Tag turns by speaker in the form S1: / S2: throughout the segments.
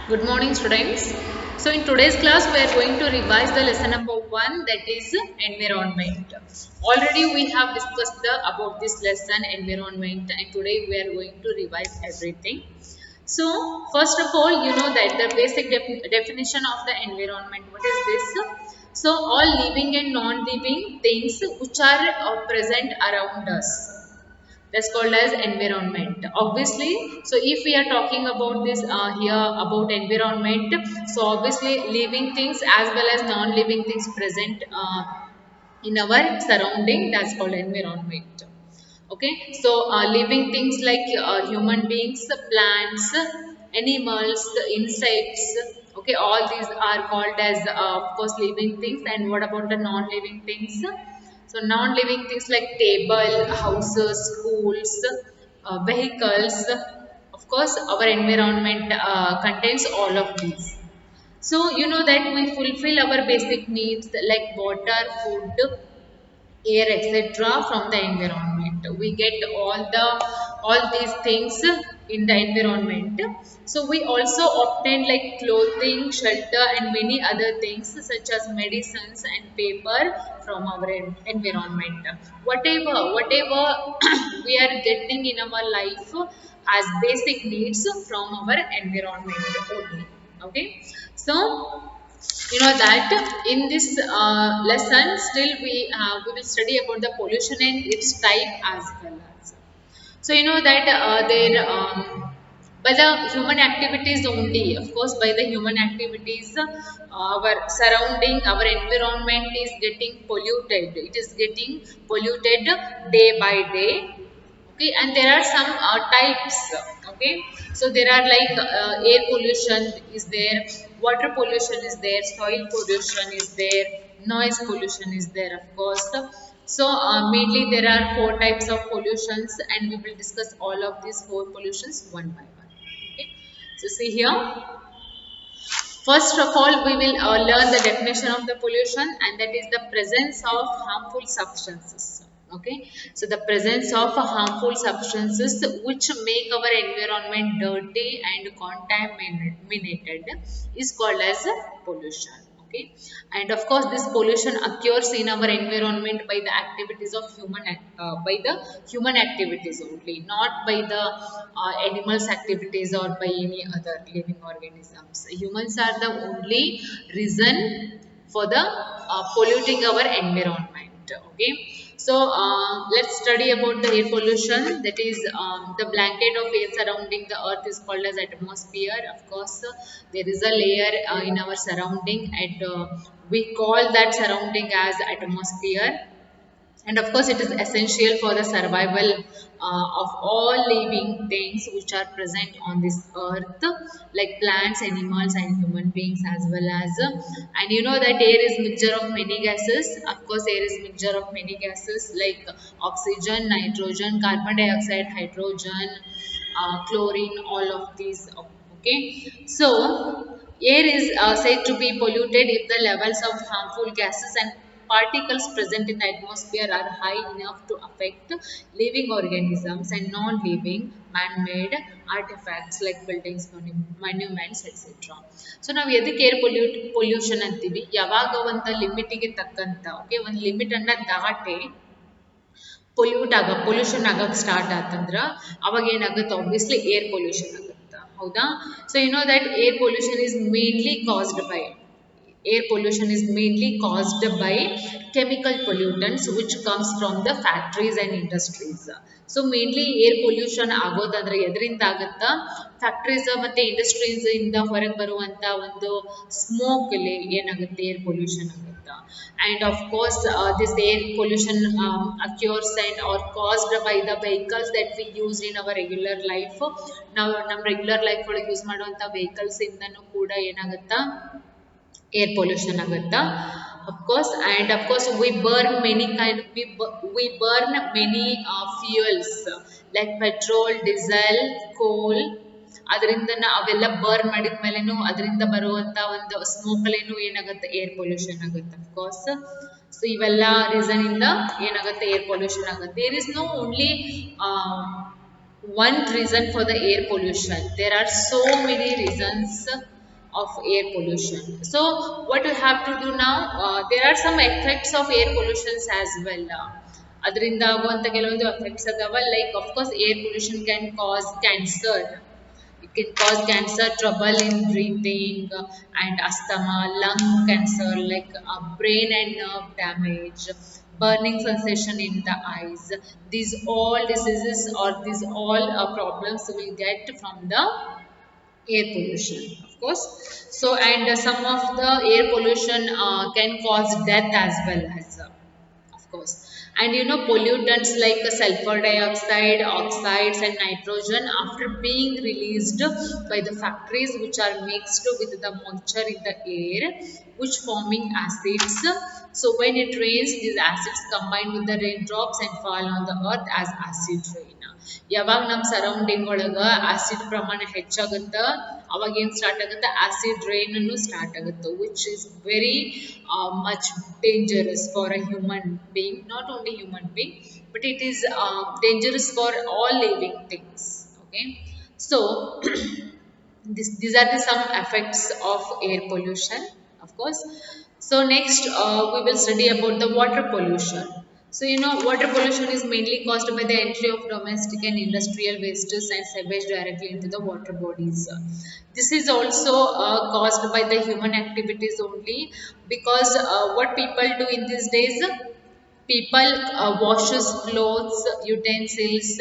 S1: Good morning, students. So, in today's class, we are going to revise the lesson number 1, that is environment. Already, we have discussed about this lesson, environment, and today we are going to revise everything. So, first of all, you know that the basic definition of the environment. What is this? So, all living and non-living things which are present around us, that's called as environment. Obviously, so if we are talking about this here about environment, so obviously living things as well as non-living things present in our surrounding, that's called environment. Okay, so living things like human beings, plants, animals, insects, okay, all these are called as of course living things. And what about the non-living things? So non-living things like table, houses, schools, vehicles, of course our environment contains all of these. So you know that we fulfill our basic needs like water, food, air, etc. from the environment. We get all these things in the environment. So we also obtain like clothing, shelter, and many other things such as medicines and paper from our environment. Whatever we are getting in our life as basic needs from our environment only. Okay, so you know that in this lesson still we will study about the pollution and its type as well as. So you know that there by the human activities only, of course by the human activities, our surrounding, our environment is getting polluted. It is getting polluted day by day. Okay, and there are some types. Okay, so there are like air pollution is there, water pollution is there, soil pollution is there, noise pollution is there, of course. So mainly there are four types of pollutions, and we will discuss all of these four pollutions one by one. Okay, so see here, first of all, we will learn the definition of the pollution, and that is the presence of harmful substances. Okay, so the presence of harmful substances which make our environment dirty and contaminated is called as pollution. Okay, and of course this pollution occurs in our environment by the activities of by the human activities only, not by the animals activities or by any other living organisms. Humans are the only reason for the polluting our environment. Okay, so let's study about the air pollution. That is the blanket of air surrounding the earth is called as atmosphere. Of course, there is a layer in our surrounding, and we call that surrounding as atmosphere. And of course, it is essential for the survival of all living things which are present on this earth, like plants, animals, and human beings as well as. And you know that air is mixture of many gases. Of course, air is mixture of many gases like oxygen, nitrogen, carbon dioxide, hydrogen, chlorine, all of these. Okay, so air is said to be polluted if the levels of harmful gases and particles present in the atmosphere are high enough to affect living organisms and non-living man-made artifacts like buildings, monuments, etc. So ನಾವು ಎದಕ್ಕೆ air pollution ಅಂತೀವಿ? ಯಾವಾಗ ಒಂದು ಲಿಮಿಟಿಗೆ ತಕ್ಕಂತ, okay, ಒಂದು limit ಅನ್ನ ದಾಟಿ pollution ಆಗಕ್ಕೆ ಸ್ಟಾರ್ಟ್ ಆತಂದ್ರ ಅವಾಗ ಏನಾಗುತ್ತೆ? ಆಬ್ವಿಯಸ್ಲಿ ಏರ್ ಪೊಲ್ಯೂಷನ್ ಆಗುತ್ತೆ, ಹೌದಾ? So you know that air pollution is mainly caused by air pollution is mainly caused by chemical pollutants which comes from the factories and industries. So mainly air pollution ಆಗೋದಂದ್ರೆ ಎದರಿಂದ ಆಗುತ್ತಾ? Factories ಮತ್ತೆ industries ಇಂದ ಹೊರಗೆ ಬರುವಂತ ಒಂದು smoke ಅಲ್ಲಿ ಏನಾಗುತ್ತೆ? Air pollution ಆಗುತ್ತೆ. And of course this air pollution occurs and or caused by the vehicles that we use in our regular life. ನಾವು ನಮ್ಮ ರೆಗ್ಯುಲರ್ ಲೈಫ್ ಒಳಗೆ ಯೂಸ್ ಮಾಡುವಂತ ವೆಹಿಕಲ್ಸ್ ಇಂದನೂ ಕೂಡ ಏನಾಗುತ್ತಾ? air pollution agutta, of course. And of course we burn many we burn many fuels like petrol, diesel, coal. ಅದರಿಂದ ಅವೆಲ್ಲ burn ಮಾಡಿದ ಮೇಲೆನೂ ಅದರಿಂದ ಬರುವಂತ ಒಂದು ಸ್ಮೋಕ್ ಅಲ್ಲೇನು ಏನಾಗುತ್ತೆ? ಏರ್ ಪೊಲ್ಯೂಷನ್ ಆಗುತ್ತೆ, of course. ಸೊ ಇವೆಲ್ಲ ರೀಸನ್ ಇಂದ ಏನಾಗುತ್ತೆ? ಏರ್ ಪೊಲ್ಯೂಷನ್ ಆಗುತ್ತೆ. There is no only one reason for the air pollution. There are so many reasons of air pollution. So what we have to do now, there are some effects of air pollutions as well. ಅದರಿಂದ ಆಗುವಂಥ ಕೆಲವೊಂದು effects ಅದಾವ, like of course air pollution can cause cancer. It can cause cancer, trouble in breathing, and asthma, lung cancer, like brain and nerve damage, burning sensation in the eyes. These all diseases or these all problems will get from the air pollution, of course. So and some of the air pollution can cause death as well as of course. And pollutants like sulfur dioxide, oxides and nitrogen, after being released by the factories, which are mixed with the moisture in the air, which forming acids. So when it rains, these acids combine with the raindrops and fall on the earth as acid rain. ಯಾವಾಗ ನಮ್ಮ surrounding ಒಳಗ acid ಪ್ರಮಾಣ ಹೆಚ್ಚಾಗುತ್ತ, ಅವಾಗ ಏನು start ಆಗುತ್ತೆ, acid rain ಅನ್ನು start ಆಗುತ್ತೆ, which is very much dangerous for a human being. Not only human being, but it is dangerous for all living things. Okay, so these are the some effects of air pollution, of course. So next we will study about the water pollution. So water pollution is mainly caused by the entry of domestic and industrial wastes and sewage directly into the water bodies. This is also caused by the human activities only, because what people do in these days, people washes clothes, utensils,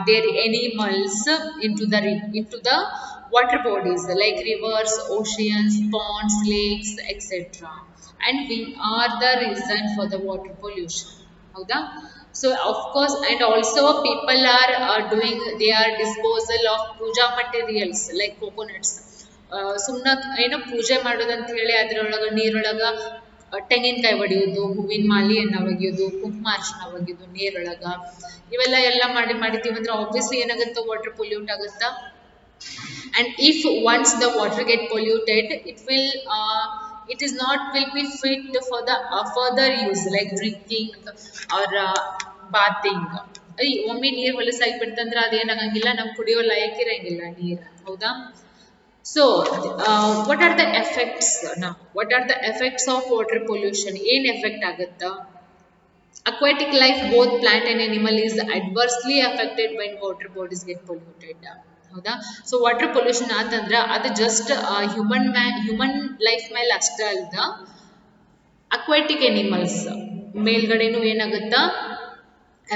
S1: their animals into the water bodies like rivers, oceans, ponds, lakes, etc. And we are the reason for the water pollution. ಹೌದಾ? So of course, and also people are doing their disposal of puja materials like coconuts. ಸುಮ್ಮನೆ ಪೂಜೆ ಮಾಡೋದಂತ ಹೇಳಿ ಅದರೊಳಗೆ ನೀರೊಳಗ ತೆಂಗಿನಕಾಯಿ ಒಡೆಯೋದು, ಹೂವಿನ ಮಾಲೆಯನ್ನು ಒಗೆಯೋದು, ಕುಂಕುಮ ಅರಿಶಿನ ಒಗೆಯೋದು ನೀರೊಳಗ, ಇವೆಲ್ಲ ಮಾಡಿದ್ದೀವಿ ಅಂದ್ರೆ ಆಬ್ವಿಯಸ್ಲಿ ಏನಾಗುತ್ತೆ, ವಾಟರ್ ಪೊಲ್ಯೂಟ್ ಆಗುತ್ತಾ. And if once the water get polluted, it is not will be fit for the further use like drinking or bathing. ಒಮ್ಮೆ ನೀರು ಹೊಲಸಾಗಿಬಿಡ್ತಂದ್ರೆ ಅದೇನಾಗಂಗಿಲ್ಲ, ನಮ್ಗೆ ಕುಡಿಯೋ ಲಯಕ್ ಇರಂಗಿಲ್ಲ ನೀರು. ಹೌದಾ? So what are the effects now? What are the effects of water pollution? ಏನ್ effect ಆಗುತ್ತಾ? Aquatic life, both plant and animal, is adversely affected when water bodies get polluted. ಹೌದಾ? ಸೊ ವಾಟರ್ ಪೊಲ್ಯೂಷನ್ ಆತಂದ್ರೆ ಅದು just human life ಮೇಲೆ ಅಷ್ಟೇ ಅಲ್ದ, aquatic animals ಮೇಲ್ಗಡೆನೂ ಏನಾಗುತ್ತಾ,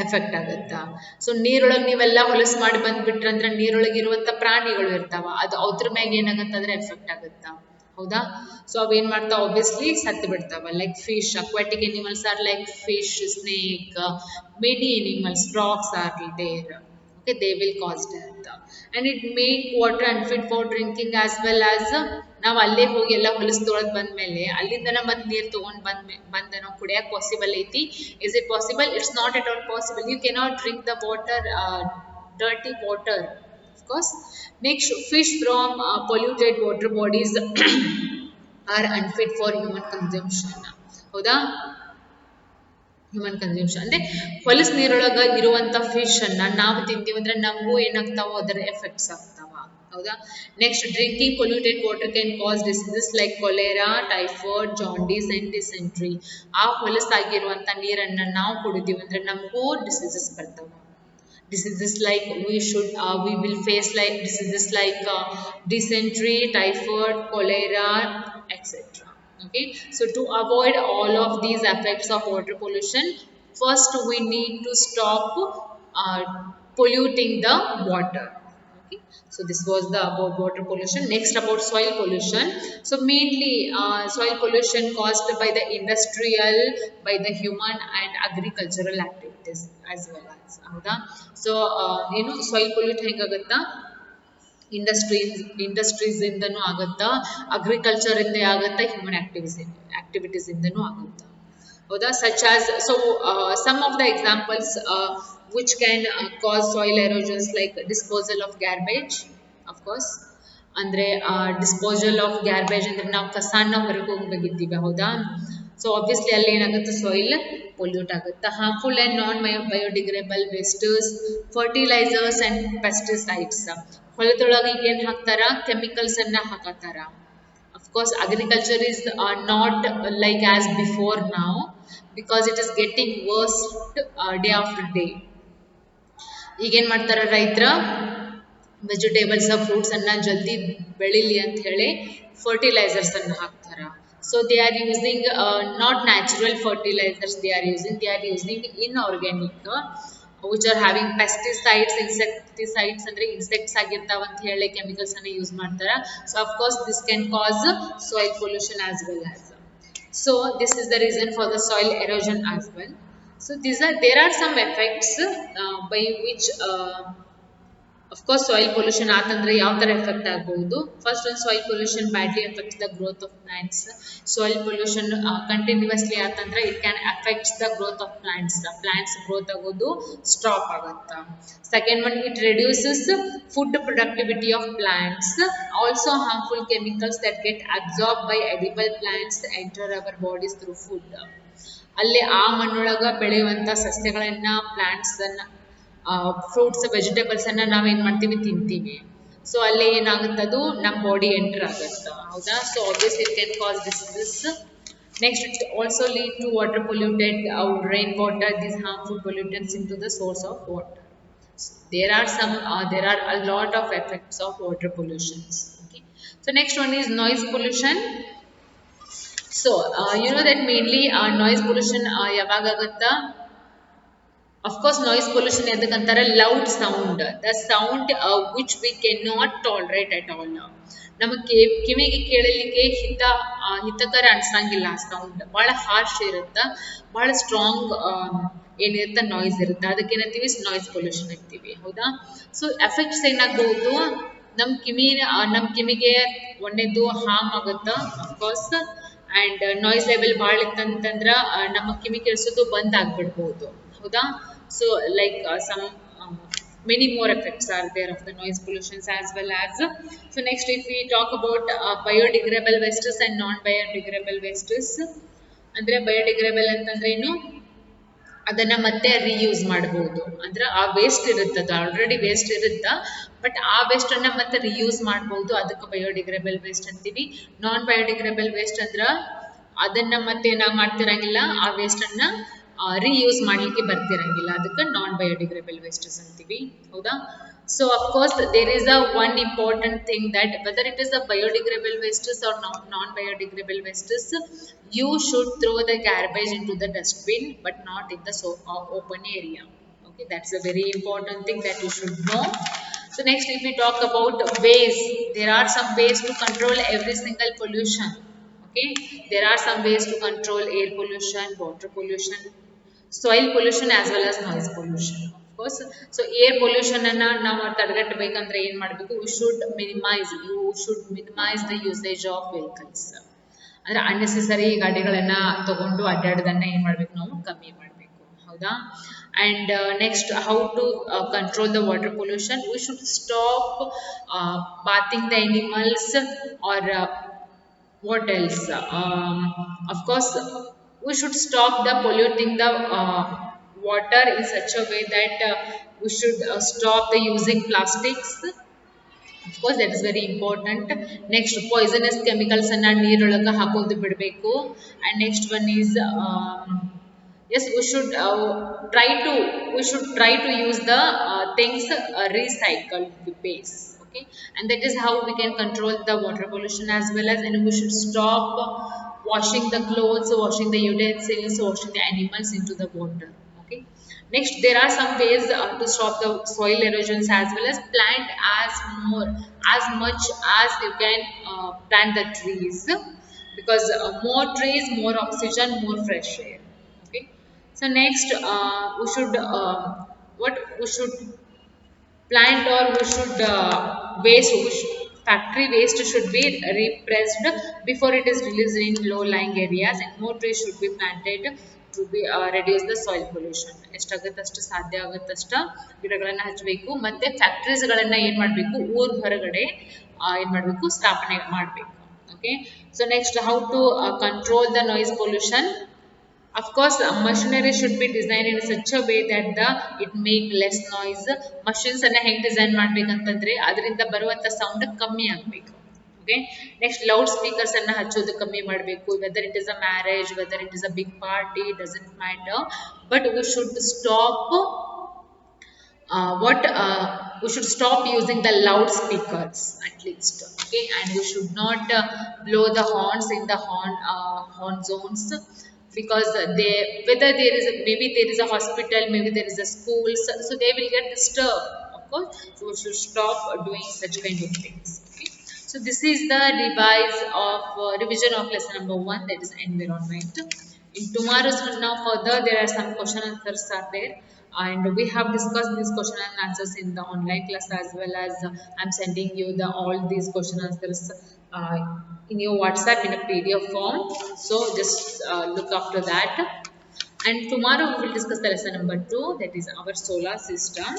S1: effect ಆಗುತ್ತಾ. So ನೀರೊಳಗೆ ನೀವೆಲ್ಲ ಹೊಲಸು ಮಾಡಿ ಬಂದ್ಬಿಟ್ರಂದ್ರೆ ನೀರೊಳಗೆ ಇರುವಂಥ ಪ್ರಾಣಿಗಳು ಇರ್ತಾವ, ಅದು ಅದ್ರ ಮ್ಯಾಗ ಏನಾಗುತ್ತಂದ್ರೆ ಎಫೆಕ್ಟ್ ಆಗುತ್ತಾ. ಹೌದಾ? ಸೊ ಅವೇನ್ ಮಾಡ್ತಾವ, ಆಬ್ವಿಯಸ್ಲಿ ಸತ್ತು ಬಿಡ್ತಾವ. Like fish, aquatic animals are like fish, snake, many animals, frogs are there. Okay, they will cause death. And it make water unfit for drinking as well as ನಾವು ಅಲ್ಲೇ ಹೋಗಿ ಎಲ್ಲ ಹೊಲಸು ತೊಳೆದು ಬಂದ್ಮೇಲೆ ಅಲ್ಲಿಂದನ ಮತ್ತೆ ನೀರು ತೊಗೊಂಡು ಬಂದ ನಾವು ಕುಡಿಯಕ್ಕೆ ಪಾಸಿಬಲ್ ಐತಿ? Is it possible? It's not at all possible. You cannot drink the water, dirty water, of course. Next, fish from polluted water bodies are unfit for human consumption. ಹೌದಾ? ಹ್ಯೂಮನ್ ಕನ್ಸ್ಯೂಮ್ಷನ್ ಅಂದರೆ ಹೊಲಸು ನೀರೊಳಗೆ ಇರುವಂಥ fish ಅನ್ನ ನಾವು ತಿಂತೀವಿ ಅಂದ್ರೆ ನಮಗೂ ಏನಾಗ್ತಾವೋ ಅದರ ಎಫೆಕ್ಟ್ಸ್ ಆಗ್ತಾವ. ಹೌದಾ? Next, drinking polluted water can cause diseases like ಕೊಲೆರಾ, typhoid, jaundice and dysentery. ಆ ಹೊಲಸಾಗಿರುವಂಥ ನೀರನ್ನು ನಾವು ಕುಡಿದೀವಿ ಅಂದ್ರೆ ನಮಗೂ ಡಿಸೀಸಸ್ ಬರ್ತಾವ. Diseases like we will face like diseases like dysentery, typhoid, cholera, etc. Okay, so to avoid all of these effects of water pollution, first we need to stop polluting the water. Okay, so this was the about water pollution. Next, about soil pollution. So mainly soil pollution caused by the industrial, by the human and agricultural activities as well as. ಹೌದಾ? So soil pollute ಹೆಂಗಾಗುತ್ತಾ, industries ಇಂದನೂ ಆಗುತ್ತಾ, agriculture ಇಂದ ಆಗುತ್ತಾ, human activities ಇಂದನೂ ಆಗುತ್ತಾ. ಹೌದಾ? Such as, so some of the examples which can cause soil erosions like disposal of garbage, of course. ಅಂದ್ರೆ ಡಿಸ್ಪೋಸಲ್ ಆಫ್ ಗ್ಯಾರ್ಬೇಜ್ ಅಂದ್ರೆ ನಾವು ಕಸಾನ ಹೊರಗೆ ಹೋಗ್ಬೇಕಿದ್ದೀವಿ. ಹೌದಾ? ಸೊ ಆಬ್ವಿಯಸ್ಲಿ ಅಲ್ಲಿ ಏನಾಗುತ್ತೆ, ಸಾಯಿಲ್ ಪೊಲ್ಯೂಟ್ ಆಗುತ್ತೆ. Harmful and non biodegradable wastes, fertilizers and pesticides. ಹೊಲದೊಳಗೆ ಏನು ಹಾಕ್ತಾರ, ಕೆಮಿಕಲ್ಸ್ ಅನ್ನ ಹಾಕತ್ತಾರ. course, agriculture is not like as before now, because it is getting worse day after day. ಈಗೇನು ಮಾಡ್ತಾರೆ ರೈತರ, ವೆಜಿಟೇಬಲ್ಸ್ ಫ್ರೂಟ್ಸ್ ಅನ್ನ ಜಲ್ದಿ ಬೆಳಿಲಿ ಅಂತ ಹೇಳಿ ಫರ್ಟಿಲೈಸರ್ಸ್ ಅನ್ನು ಹಾಕ್ತಾರ. So they are using not natural fertilisers, they are using inorganic, which are having pesticides, insecticides ಅಂದ್ರೆ ಇನ್ಸೆಕ್ಟ್ಸ್ ಆಗಿರ್ತಾವ ಅಂತ ಹೇಳಿ ಕೆಮಿಕಲ್ಸ್ ಅನ್ನ ಯೂಸ್ ಮಾಡ್ತಾರ. So of course this can cause soil pollution as well as. So this is the reason for the soil erosion as well. So there are some effects by which of course soil pollution ಆತಂದ್ರೆ ಯಾವ ತರ effect ಆಗಬಹುದು. First ಒಂದು soil pollution badly affects the growth of plants. Soil pollution continuously ಆತಂದ್ರೆ it can affect the growth of plants. Plants growth ಆಗೋದು stop ಆಗುತ್ತಾ. Second one, it reduces food productivity of plants. Also harmful chemicals that get absorbed by edible plants enter our bodies through food. ಅಲ್ಲಿ ಆ ಮಣ್ಣೊಳಗ ಬೆಳೆಯುವಂತ ಸಸ್ಯಗಳನ್ನ, plants ಅನ್ನ, fruits, vegetables ಅನ್ನ ನಾವೇನ್ ಮಾಡ್ತೀವಿ, ತಿಂತೀವಿ. ಸೊ ಅಲ್ಲಿ ಏನಾಗುತ್ತೆ, ಅದು ನಮ್ಮ ಬಾಡಿ ಎಂಟರ್ ಆಗುತ್ತೆ, ಹೌದಾ. So obviously it can cause diseases. Next, it also lead to water polluted rain water, these harmful pollutants into the source of water. There are a lot of effects of water pollutions. Okay. So next one is noise pollution. So you know that mainly noise pollution ಯಾವಾಗ ಆಗುತ್ತಾ? Of course, noise pollution ಎದಕ್ಕಂತಾರೆ, loud sound, the sound which we cannot tolerate at all. ನಮಗೆ ಕಿವಿಗೆ ಕೇಳಲಿಕ್ಕೆ ಹಿತಕರ ಅನ್ಸಂಗಿಲ್ಲ. Sound ಬಹಳ harsh ಇರುತ್ತೆ, ಬಹಳ strong ಏನಿರುತ್ತೆ noise ಇರುತ್ತೆ, ಅದಕ್ಕೆ ಏನಂತೀವಿ ನಾಯ್ಸ್ ಪೊಲ್ಯೂಷನ್ ಅಂತೀವಿ, ಹೌದಾ. ಸೊ ಎಫೆಕ್ಟ್ಸ್ ಏನಾಗಬಹುದು, ನಮ್ಮ ಕಿವಿಗೆ ಒಂದೇದು ಹಾರ್ಮ್ ಆಗುತ್ತಾ, ಅಫ್ಕೋರ್ಸ್. ಅಂಡ್ ನಾಯ್ಸ್ ಲೆವೆಲ್ ಭಾಳ ಇತ್ತಂತಂದ್ರ ನಮ್ಮ ಕಿವಿ ಕೇಳಿಸೋದು ಬಂದ್ ಆಗ್ಬಿಡ್ಬಹುದು, ಹೌದಾ. So like many more effects are there of the noise pollutions as well as. So next, if we talk about biodegradable wastes and non-biodegradable wastes, ಅಂದ್ರೆ biodegradable ಅಂತಂದ್ರೆ ಏನು, ಅದನ್ನ ಮತ್ತೆ ರೀಯೂಸ್ ಮಾಡಬಹುದು. ಅಂದ್ರೆ ಆ ವೇಸ್ಟ್ ಇರುತ್ತೆ, ಅದು ಆಲ್ರೆಡಿ ವೇಸ್ಟ್ ಇರುತ್ತಾ, ಬಟ್ ಆ ವೇಸ್ಟ್ ಅನ್ನ ಮತ್ತೆ ರೀಯೂಸ್ ಮಾಡಬಹುದು, ಅದಕ್ಕೆ ಬಯೋಡಿಗ್ರೇಡಬಲ್ ವೇಸ್ಟ್ ಅಂತೀವಿ. ನಾನ್ ಬಯೋಡಿಗ್ರೇಡಬಲ್ ವೇಸ್ಟ್ ಅಂದ್ರ ಅದನ್ನ ಮತ್ತೆ ನಾವು ಮಾಡ್ತಿರಂಗಿಲ್ಲ, ಆ ವೇಸ್ಟ್ ಅನ್ನ ರೀಯೂಸ್ ಮಾಡ್ಲಿಕ್ಕೆ ಬರ್ತಿರಂಗಿಲ್ಲ, ಅದಕ್ಕೆ ನಾನ್ ಬಯೋಡಿಗ್ರೇಡಬಲ್ ವೇಸ್ಟಸ್ ಅಂತೀವಿ, ಹೌದಾ. So of course there is one important thing that whether it is a biodegradable wastes or non biodegradable wastes, you should throw the garbage into the dustbin but not in the open area. Okay, that's a very important thing that you should know. So next, if we talk about ways, there are some ways to control every single pollution. Okay, there are some ways to control air pollution, water pollution, soil pollution as well as noise pollution, of course. So air pollution ಅನ್ನ ನಾವು ತಡೆಗಟ್ಟಬೇಕಂದ್ರೆ ಏನ್ ಮಾಡಬೇಕು, you should minimize the usage of vehicles. ಅಂದ್ರೆ unnecessary ಗಾಡಿಗಳನ್ನ ತಗೊಂಡು ಅಡ್ಡಾಡೋದನ್ನ ಏನ್ ಮಾಡ್ಬೇಕು, ನಾವು ಕಮ್ಮಿ ಮಾಡಬೇಕು, ಹೌದಾ. And next, how to control the water pollution, we should stop bathing the animals, or what else, of course we should stop the polluting the water in such a way that we should stop the using plastics. Of course, that is very important. Next, poisonous chemicals anna neerolaga hakodu bidbeku. And next one is yes, we should try to use the things recycled base. Okay, and that is how we can control the water pollution as well as, and we should stop washing the clothes, washing the utensils, washing the animals into the water. Okay. Next, there are some ways to stop the soil erosions as well as plant as much as you can plant the trees, because more trees, more oxygen, more fresh air. Okay. So next, we should plant, or we should factory waste should be repressed before it is released in low-lying areas, and more trees should be planted to be reduce the soil pollution. ಎಷ್ಟಾಗುತ್ತಷ್ಟು ಸಾಧ್ಯ ಆಗುತ್ತಷ್ಟು ಗಿಡಗಳನ್ನ ಹಚ್ಚಬೇಕು, ಮತ್ತೆ factories ಗಳನ್ನ ಏನ್ ಮಾಡಬೇಕು, ಊರ್ ಹೊರಗಡೆ ಏನ್ ಮಾಡಬೇಕು, ಸ್ಥಾಪನೆ ಮಾಡಬೇಕು. Okay. So next, how to control the noise pollution. Of course, machinery should be designed in such a way that it make less noise. Machines ಅನ್ನ ಹೆಂಗ್ ಡಿಸೈನ್ ಮಾಡ್ಬೇಕಂತಂದ್ರೆ ಅದರಿಂದ ಬರುವಂತ ಸೌಂಡ್ ಕಮ್ಮಿ ಆಗಬೇಕು. Okay, next loud speakers ಅನ್ನ ಹಚ್ಚೋದು ಕಮ್ಮಿ ಮಾಡಬೇಕು. Whether it is a marriage, whether it is a big party, doesn't matter, but we should stop we should stop using the loudspeakers at least. Okay, and we should not blow the horns in the horn zones, because they, whether there is maybe there is a hospital, maybe there is a school, so they will get disturbed, of course. So we should stop doing such kind of things. Okay, so this is the revision of lesson number 1, that is environment. In tomorrow's, now further there are some question answers are there, and we have discussed these question and answers in the online class, as well as I'm sending you the all these question answers uh, in your WhatsApp in a PDF form. So just look after that. And tomorrow we will discuss the lesson number 2, that is our solar system,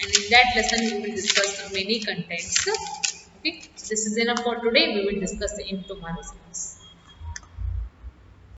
S1: and in that lesson we will discuss many contents. Okay, so this is enough for today. We will discuss in tomorrow's class.